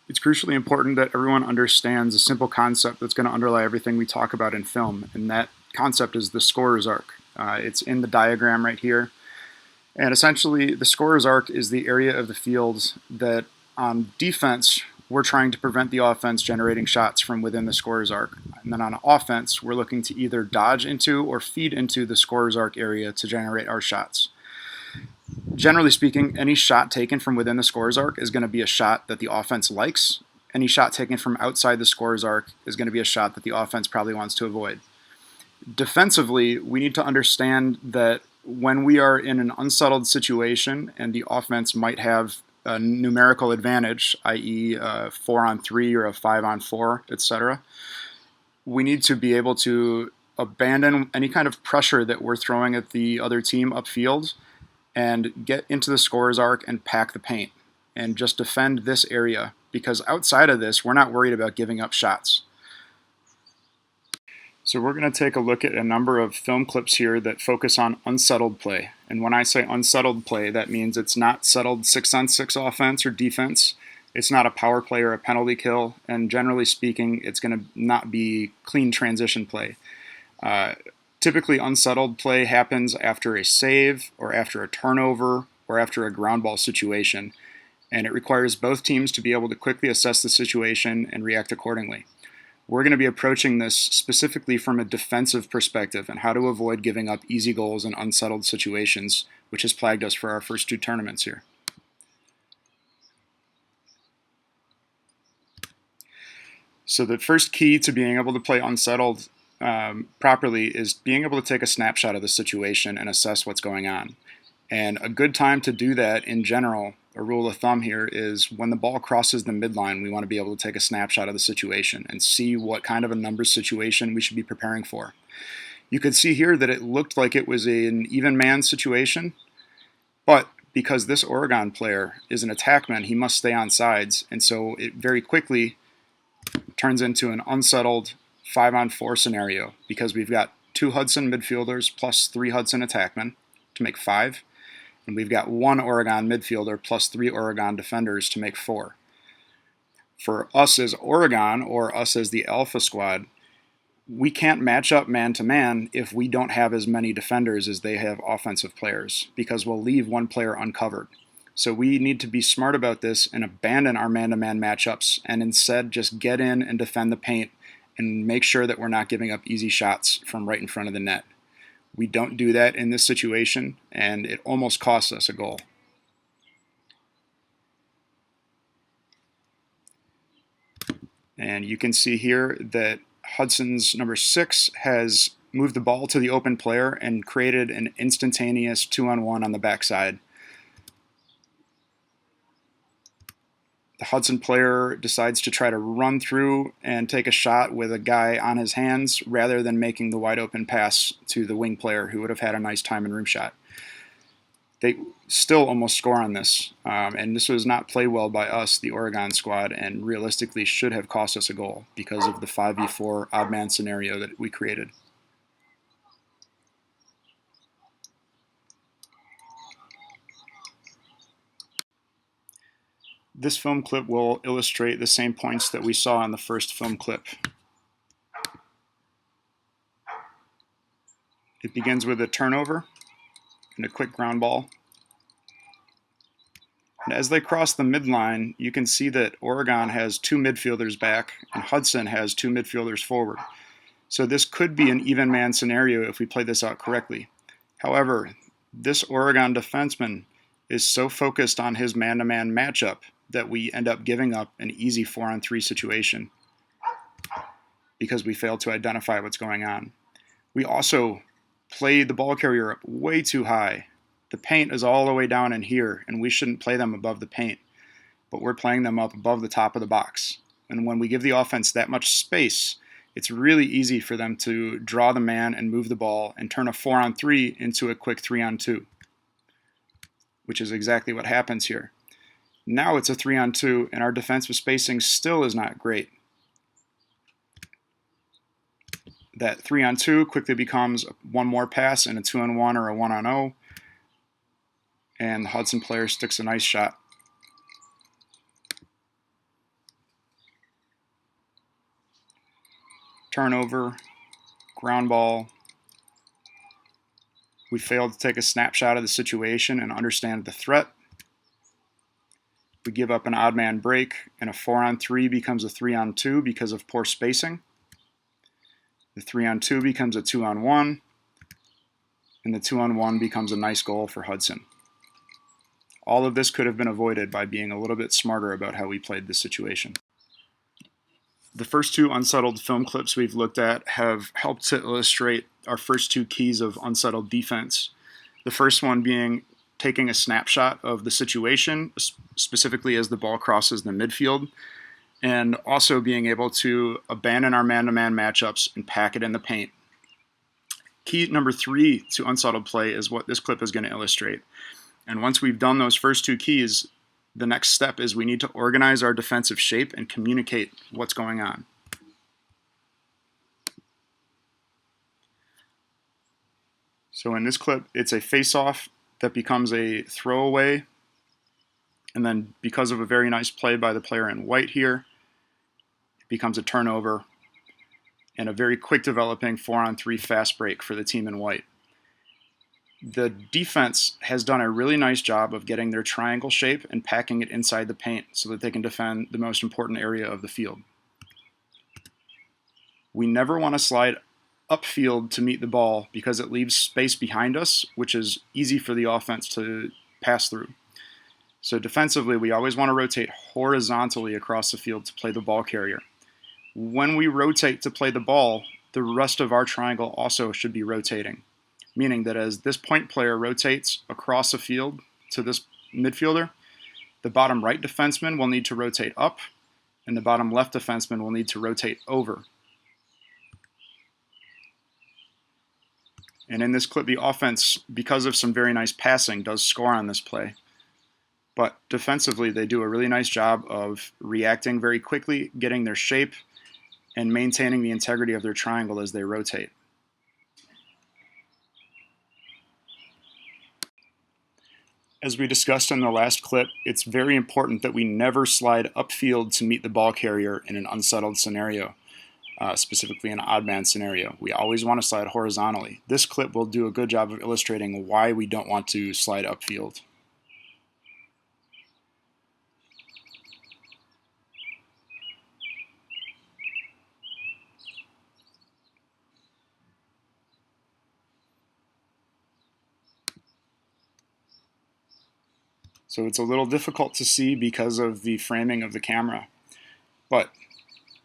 It's crucially important that everyone understands a simple concept that's going to underlie everything we talk about in film, and that concept is the scorer's arc. It's in the diagram right here. And essentially, the scorer's arc is the area of the field that on defense, we're trying to prevent the offense generating shots from within the scorer's arc. And then on offense, we're looking to either dodge into or feed into the scorer's arc area to generate our shots. Generally speaking, any shot taken from within the scorer's arc is going to be a shot that the offense likes. Any shot taken from outside the scorer's arc is going to be a shot that the offense probably wants to avoid. Defensively, we need to understand that when we are in an unsettled situation and the offense might have a numerical advantage, i.e., a 4-on-3 or a 5-on-4, etc., we need to be able to abandon any kind of pressure that we're throwing at the other team upfield and get into the scorer's arc and pack the paint and just defend this area, because outside of this, we're not worried about giving up shots. So we're going to take a look at a number of film clips here that focus on unsettled play. And when I say unsettled play, that means it's not settled 6-on-6 offense or defense. It's not a power play or a penalty kill. And generally speaking, it's going to not be clean transition play. Typically, unsettled play happens after a save or after a turnover or after a ground ball situation. And it requires both teams to be able to quickly assess the situation and react accordingly. We're going to be approaching this specifically from a defensive perspective and how to avoid giving up easy goals in unsettled situations, which has plagued us for our first two tournaments here. So the first key to being able to play unsettled properly is being able to take a snapshot of the situation and assess what's going on. And a good time to do that in general, a rule of thumb here, is when the ball crosses the midline, we want to be able to take a snapshot of the situation and see what kind of a numbers situation we should be preparing for. You could see here that it looked like it was an even man situation, but because this Oregon player is an attackman, he must stay on sides, and so it very quickly turns into an unsettled 5-on-4 scenario because we've got 2 Hudson midfielders plus 3 Hudson attackmen to make 5. And we've got 1 Oregon midfielder plus 3 Oregon defenders to make 4. For us as Oregon, or us as the Alpha Squad, we can't match up man-to-man if we don't have as many defenders as they have offensive players, because we'll leave one player uncovered. So we need to be smart about this and abandon our man-to-man matchups and instead just get in and defend the paint and make sure that we're not giving up easy shots from right in front of the net. We don't do that in this situation, and it almost costs us a goal. And you can see here that Hudson's number 6 has moved the ball to the open player and created an instantaneous 2-on-1 on the backside. The Hudson player decides to try to run through and take a shot with a guy on his hands rather than making the wide open pass to the wing player who would have had a nice time and room shot. They still almost score on this, and this was not played well by us, the Oregon squad, and realistically should have cost us a goal because of the 5v4 odd man scenario that we created. This film clip will illustrate the same points that we saw in the first film clip. It begins with a turnover and a quick ground ball. And as they cross the midline, you can see that Oregon has 2 midfielders back and Hudson has 2 midfielders forward. So this could be an even man scenario if we play this out correctly. However, this Oregon defenseman is so focused on his man-to-man matchup that we end up giving up an easy 4-on-3 situation because we failed to identify what's going on. We also played the ball carrier up way too high. The paint is all the way down in here, and we shouldn't play them above the paint, but we're playing them up above the top of the box. And when we give the offense that much space, it's really easy for them to draw the man and move the ball and turn a 4-on-3 into a quick 3-on-2, which is exactly what happens here. Now it's a 3-on-2, and our defensive spacing still is not great. That 3-on-2 quickly becomes one more pass and a 2-on-1 or a 1-on-0, and the Hudson player sticks a nice shot. turnover, ground ball. We failed to take a snapshot of the situation and understand the threat. We give up an odd man break, and a 4-on-3 becomes a 3-on-2 because of poor spacing. The 3-on-2 becomes a 2-on-1, and the 2-on-1 becomes a nice goal for Hudson. All of this could have been avoided by being a little bit smarter about how we played this situation. The first two unsettled film clips we've looked at have helped to illustrate our first two keys of unsettled defense. The first one being taking a snapshot of the situation, specifically as the ball crosses the midfield, and also being able to abandon our man-to-man matchups and pack it in the paint. Key number 3 to unsettled play is what this clip is going to illustrate. And once we've done those first two keys, the next step is we need to organize our defensive shape and communicate what's going on. So in this clip, it's a face-off that becomes a throwaway, and then because of a very nice play by the player in white here, it becomes a turnover and a very quick developing 4-on-3 fast break for the team in white. The defense has done a really nice job of getting their triangle shape and packing it inside the paint so that they can defend the most important area of the field. We never want to slide upfield to meet the ball because it leaves space behind us, which is easy for the offense to pass through. So defensively, we always want to rotate horizontally across the field to play the ball carrier. When we rotate to play the ball, the rest of our triangle also should be rotating, meaning that as this point player rotates across the field to this midfielder, the bottom right defenseman will need to rotate up, and the bottom left defenseman will need to rotate over. And in this clip, the offense, because of some very nice passing, does score on this play. But defensively, they do a really nice job of reacting very quickly, getting their shape, and maintaining the integrity of their triangle as they rotate. As we discussed in the last clip, it's very important that we never slide upfield to meet the ball carrier in an unsettled scenario, specifically an odd man scenario. We always want to slide horizontally. This clip will do a good job of illustrating why we don't want to slide upfield. So it's a little difficult to see because of the framing of the camera. But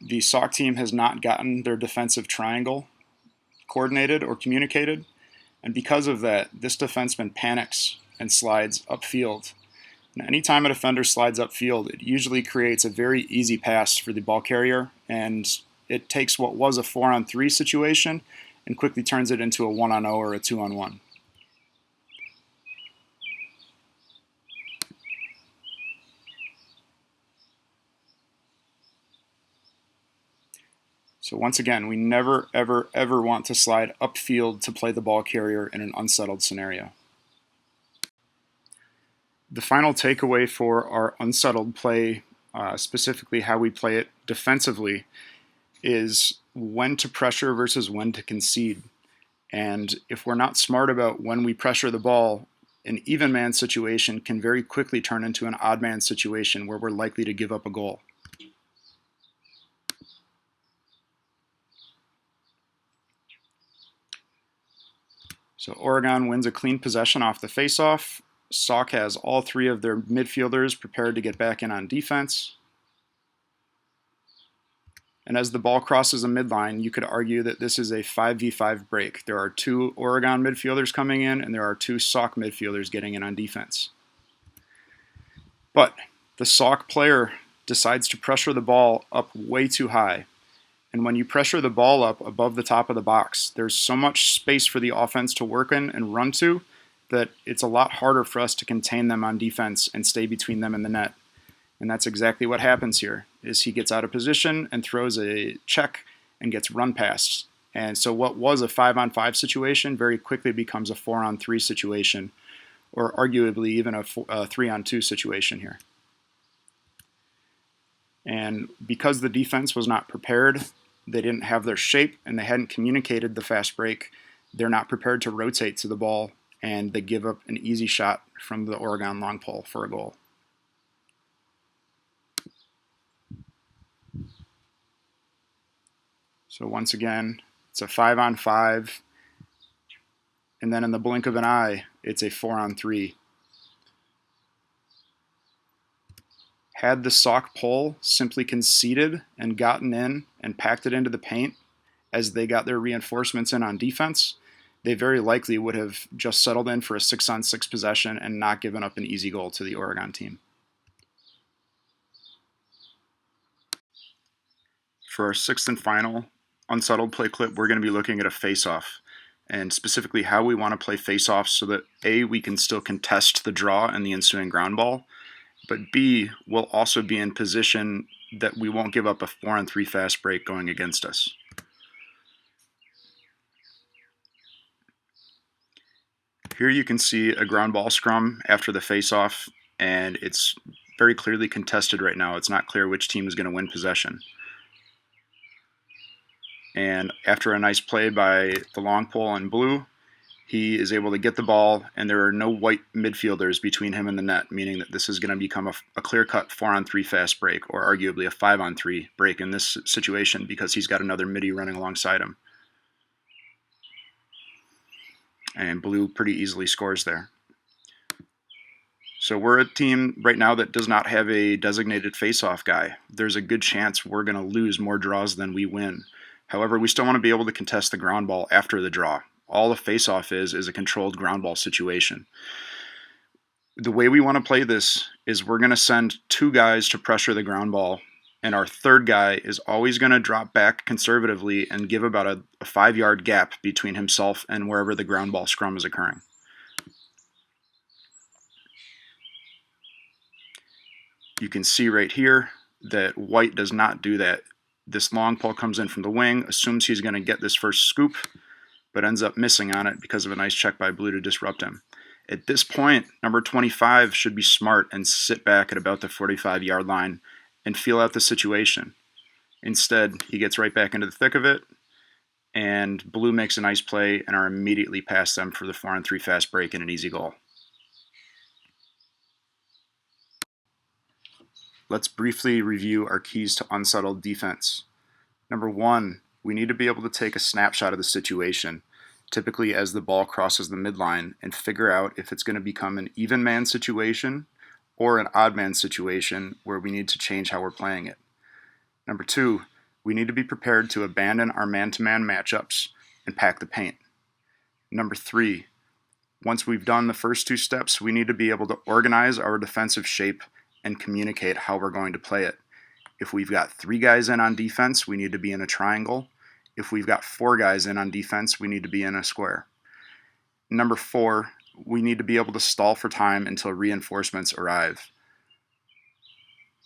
the Sauk team has not gotten their defensive triangle coordinated or communicated. And because of that, this defenseman panics and slides upfield. And anytime a defender slides upfield, it usually creates a very easy pass for the ball carrier. And it takes what was a 4-on-3 situation and quickly turns it into a 1-on-0 or a 2-on-1. So once again, we never, ever, ever want to slide upfield to play the ball carrier in an unsettled scenario. The final takeaway for our unsettled play, specifically how we play it defensively, is when to pressure versus when to concede. And if we're not smart about when we pressure the ball, an even man situation can very quickly turn into an odd man situation where we're likely to give up a goal. So Oregon wins a clean possession off the faceoff. Sauk has all three of their midfielders prepared to get back in on defense. And as the ball crosses a midline, you could argue that this is a 5v5 break. There are 2 Oregon midfielders coming in, and there are 2 Sauk midfielders getting in on defense. But the Sauk player decides to pressure the ball up way too high. And when you pressure the ball up above the top of the box, there's so much space for the offense to work in and run to that it's a lot harder for us to contain them on defense and stay between them and the net. And that's exactly what happens here, is he gets out of position and throws a check and gets run past. And so what was a 5-on-5 situation very quickly becomes a 4-on-3 situation, or arguably even a 3-on-2 situation here. And because the defense was not prepared, they didn't have their shape and they hadn't communicated the fast break, they're not prepared to rotate to the ball, and they give up an easy shot from the Oregon long pole for a goal. So once again, it's a 5-on-5, and then in the blink of an eye, it's a 4-on-3. Had the Sauk pole simply conceded and gotten in and packed it into the paint as they got their reinforcements in on defense, they very likely would have just settled in for a 6-on-6 possession and not given up an easy goal to the Oregon team. For our sixth and final Unsettled play clip, we're going to be looking at a face-off, and specifically how we want to play face-offs so that A, we can still contest the draw and the ensuing ground ball, but B, we'll also be in position that we won't give up a 4-on-3 fast break going against us. Here you can see a ground ball scrum after the face-off, and it's very clearly contested right now. It's not clear which team is going to win possession. And after a nice play by the long pole in blue, he is able to get the ball, and there are no white midfielders between him and the net, meaning that this is going to become a clear-cut 4-on-3 fast break, or arguably a 5-on-3 break in this situation because he's got another midi running alongside him. And blue pretty easily scores there. So we're a team right now that does not have a designated face-off guy. There's a good chance we're going to lose more draws than we win. However, we still want to be able to contest the ground ball after the draw. All the face-off is a controlled ground ball situation. The way we want to play this is we're going to send 2 guys to pressure the ground ball, and our third guy is always going to drop back conservatively and give about a 5-yard gap between himself and wherever the ground ball scrum is occurring. You can see right here that white does not do that. This long pole comes in from the wing, assumes he's going to get this first scoop, but ends up missing on it because of a nice check by blue to disrupt him. At this point, number 25 should be smart and sit back at about the 45-yard line and feel out the situation. Instead, he gets right back into the thick of it, and blue makes a nice play and are immediately past them for the 4-on-3 fast break and an easy goal. Let's briefly review our keys to unsettled defense. Number 1, we need to be able to take a snapshot of the situation, typically as the ball crosses the midline, and figure out if it's going to become an even man situation or an odd man situation where we need to change how we're playing it. Number 2, we need to be prepared to abandon our man-to-man matchups and pack the paint. Number 3, once we've done the first 2 steps, we need to be able to organize our defensive shape and communicate how we're going to play it. If we've got 3 guys in on defense, we need to be in a triangle. If we've got 4 guys in on defense, we need to be in a square. Number 4, we need to be able to stall for time until reinforcements arrive.